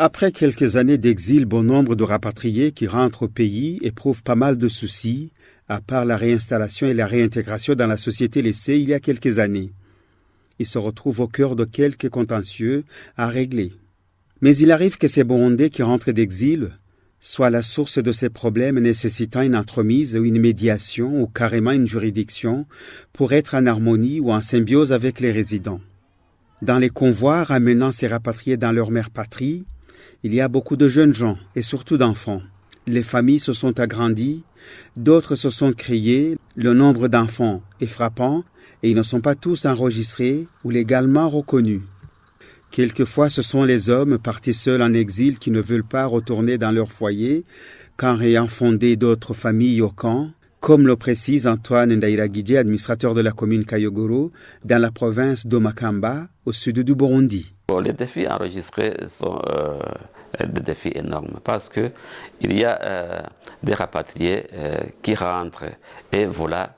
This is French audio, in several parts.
Après quelques années d'exil, bon nombre de rapatriés qui rentrent au pays éprouvent pas mal de soucis, à part la réinstallation et la réintégration dans la société laissée il y a quelques années. Ils se retrouvent au cœur de quelques contentieux à régler. Mais il arrive que ces Burundais qui rentrent d'exil soient la source de ces problèmes nécessitant une entremise ou une médiation ou carrément une juridiction pour être en harmonie ou en symbiose avec les résidents. Dans les convois ramenant ces rapatriés dans leur mère patrie, il y a beaucoup de jeunes gens et surtout d'enfants. Les familles se sont agrandies, d'autres se sont créées, le nombre d'enfants est frappant et ils ne sont pas tous enregistrés ou légalement reconnus. Quelquefois, ce sont les hommes partis seuls en exil qui ne veulent pas retourner dans leur foyer, car ayant fondé d'autres familles au camp, comme le précise Antoine Ndairagije, administrateur de la commune Kayogoro, dans la province d'Omakamba, au sud du Burundi. Les défis enregistrés sont des défis énormes parce que il y a des rapatriés qui rentrent et voilà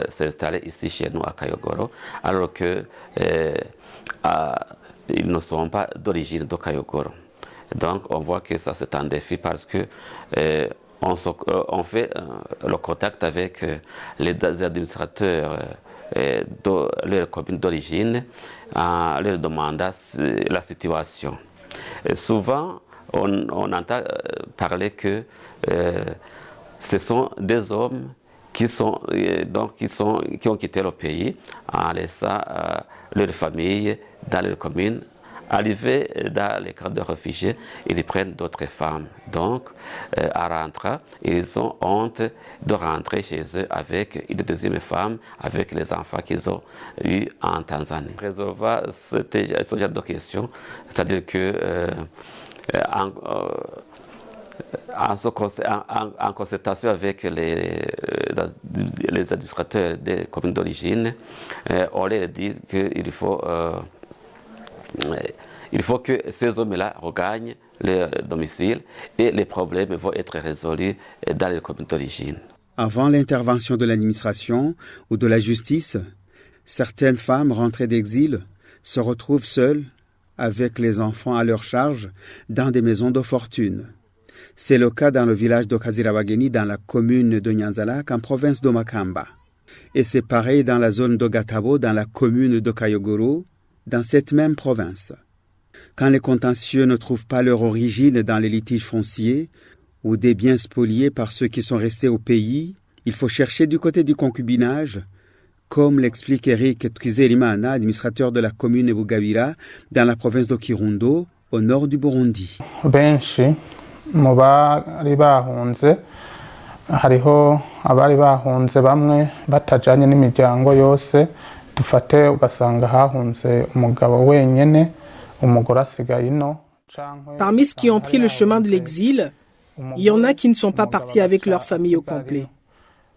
s'installer ici chez nous à Kayogoro, alors que ils ne sont pas d'origine de Kayogoro. Donc on voit que ça c'est un défi parce que on fait le contact avec les administrateurs de leur commune d'origine en leur demandant la situation. Et souvent, on entend parler que ce sont des hommes qui ont quitté le pays en laissant leur famille dans leur commune. Arrivés dans les camps de réfugiés, ils prennent d'autres femmes. Donc, à rentrer, ils ont honte de rentrer chez eux avec une deuxième femme, avec les enfants qu'ils ont eus en Tanzanie. Résolvant ce genre de questions, c'est-à-dire que en concertation avec les administrateurs des communes d'origine, on leur dit qu'il faut que ces hommes-là regagnent leur domicile et les problèmes vont être résolus dans les communes d'origine. Avant l'intervention de l'administration ou de la justice, certaines femmes rentrées d'exil se retrouvent seules avec les enfants à leur charge dans des maisons de fortune. C'est le cas dans le village de Kazirabageni dans la commune de Nyanzalak en province d'Omakamba. Et c'est pareil dans la zone de Gatabo dans la commune de Kayogoro, dans cette même province. Quand les contentieux ne trouvent pas leur origine dans les litiges fonciers ou des biens spoliés par ceux qui sont restés au pays, il faut chercher du côté du concubinage, comme l'explique Eric Twizelimana, administrateur de la commune de Bugabira, dans la province de Kirundo, au nord du Burundi. Benshi mu bari bahunze hariho abari bahunze bamwe batajanye n'imiryango yose dufate ugasanga hahunze umugabo wenyene umugore asigaye ino. Parmi ceux qui ont pris le chemin de l'exil, il y en a qui ne sont pas partis avec leur famille au complet.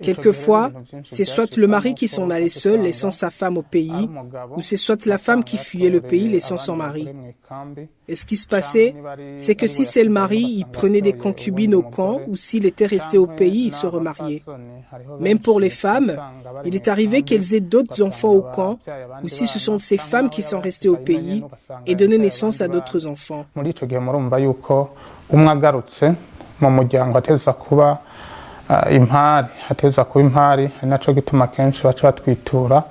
Quelquefois, c'est soit le mari qui s'en allait seul, laissant sa femme au pays, ou c'est soit la femme qui fuyait le pays, laissant son mari. Et ce qui se passait, c'est que si c'est le mari, il prenait des concubines au camp, ou s'il était resté au pays, il se remariait. Même pour les femmes, il est arrivé qu'elles aient d'autres enfants au camp, ou si ce sont ces femmes qui sont restées au pays, et donnaient naissance à d'autres enfants. Impari hateza kuba impari naco gituma kenshi baca batwitura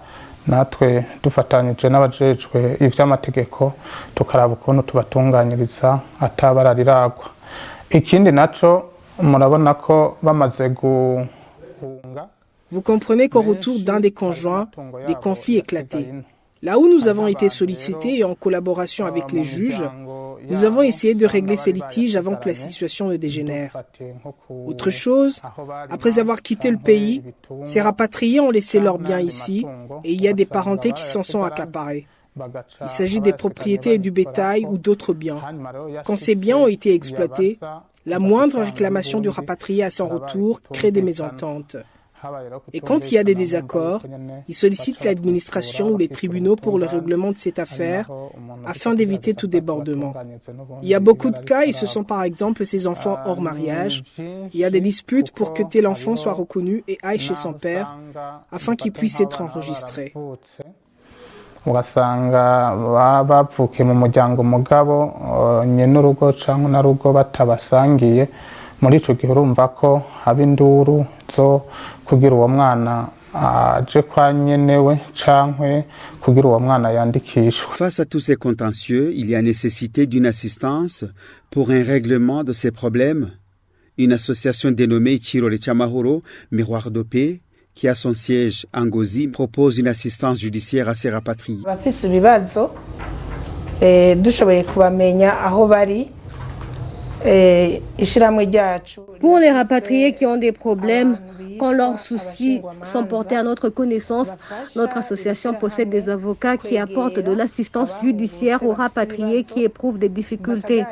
natwe dufatanyije n'abajejwe ivy'amategeko tukaraba ukuntu tubatunganyiriza atabarirariragwa. Ikindi naco murabona ko bamaze guhunga. Vous comprenez qu'au retour d'un des conjoints, des conflits éclataient. Là où nous avons été sollicités et en collaboration avec les juges, nous avons essayé de régler ces litiges avant que la situation ne dégénère. Autre chose, après avoir quitté le pays, ces rapatriés ont laissé leurs biens ici et il y a des parentés qui s'en sont accaparés. Il s'agit des propriétés et du bétail ou d'autres biens. Quand ces biens ont été exploités, la moindre réclamation du rapatrié à son retour crée des mésententes. Et quand il y a des désaccords, ils sollicitent l'administration ou les tribunaux pour le règlement de cette affaire afin d'éviter tout débordement. Il y a beaucoup de cas, et ce sont par exemple ces enfants hors mariage. Il y a des disputes pour que tel enfant soit reconnu et aille chez son père afin qu'il puisse être enregistré. ugasanga bavukiye mu muryango mugabo nyene urugo canke na rugo batabasangiye muri ico gihe urumva ko haba induru zo kugira uwo mwana aje kwa nyenewe canke kugira uwo mwana yandikishwe. Face à tous ces contentieux, il y a nécessité d'une assistance pour un règlement de ces problèmes. Une association dénommée Chirole Chamahoro, Miroir de paix, qui a son siège en Ngozi, propose une assistance judiciaire à ces rapatriés. Abafise ibibazo dushoboye kubamenya aho bari ishiramwe ryacu. Pour les rapatriés qui ont des problèmes, quand leurs soucis sont portés à notre connaissance, notre association possède des avocats qui apportent de l'assistance judiciaire aux rapatriés qui éprouvent des difficultés.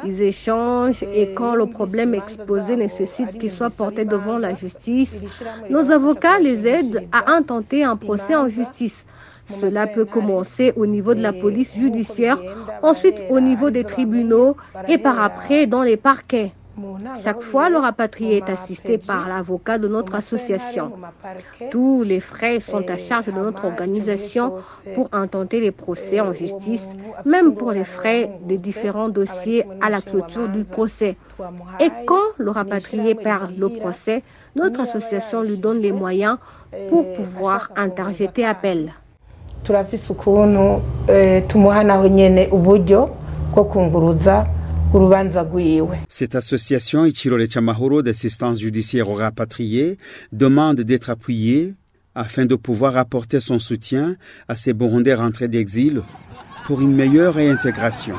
Ils échangent et quand le problème exposé nécessite qu'il soit porté devant la justice, nos avocats les aident à intenter un procès en justice. Cela peut commencer au niveau de la police judiciaire, ensuite au niveau des tribunaux et par après dans les parquets. Chaque fois, le rapatrié est assisté par l'avocat de notre association. Tous les frais sont à charge de notre organisation pour intenter les procès en justice, même pour les frais des différents dossiers à la clôture du procès. Et quand le rapatrié perd le procès, notre association lui donne les moyens pour pouvoir interjeter appel. Turafise ukuntu tumuha naho nyene uburyo bwo kunguruza urubanza rwiwe. Cette association Ichirole Chamahoro d'assistance judiciaire aux rapatriés demande d'être appuyée afin de pouvoir apporter son soutien à ces Burundais rentrés d'exil pour une meilleure réintégration.